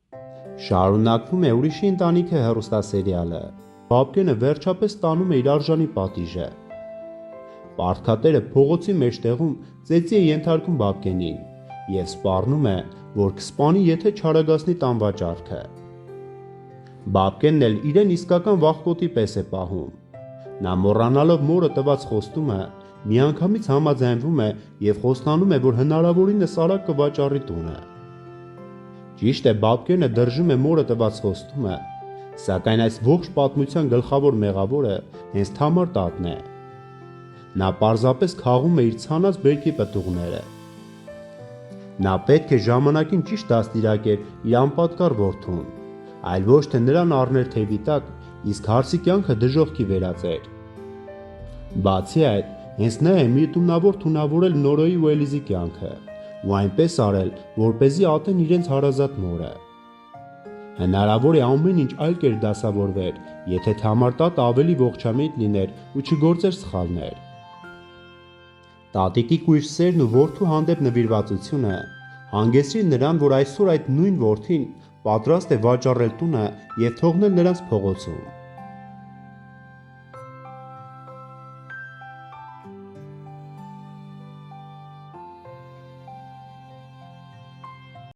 Շարունակվում է ուրիշի ընտանիքը հեռուստասերիալը։ Բաբկենը վերջապես ստանում է իր արժանի պատիժը։ Պարտքատերը փողոցի մեջտեղում ծեծի է ենթարկում Բաբկենին և սպառնում է, որ կսպանի, եթե չարագացնի տան վաճառքը։ Բաբկենն էլ իրեն իսկական վախկոտի պես է պահում։ Նա մոռանալով մորը տված խոստումը, միանգամից համաձայնվում է և խոստանում է, որ հնարավորինս արագ կվաճառի տունը։ Ճիշտ է, Բաբկենը դրժում է մորը տված խոստումը, սակայն այս ողջ պատմության գլխավոր մեղավորը հենց Թամար տատն է։ Նա պարզապես քաղում է իր ցանած բերքի պտուղները։ Նա պետք է ժամանակին ճիշտ դաստիարակեր իր անպատկառ որդուն, այլ ոչ թե նրան առներ թևի տակ, իսկ հարսի կյանքը դժոխքի վերածեր։ Բացի այդ, հենց նա է միտումնավոր թունավորել Նորոյի ու Էլիզի կյանքը ու այնպես արել, որպեսզի ատեն իրենց հարազատ մորը։ Հնարավոր է ամեն ինչ այլ կերպ դասավորվեր, եթե Թամար տատը ավելի ողջամիտ լիներ ու չգործեր սխալներ։ Տատիկի կույր սերն ու որդու հանդեպ նվիրվածությունը հանգեցրին նրան, որ այսօր այդ նույն որդին պատրաստ է վաճառել տունը և թողնել նրանց փողոցում։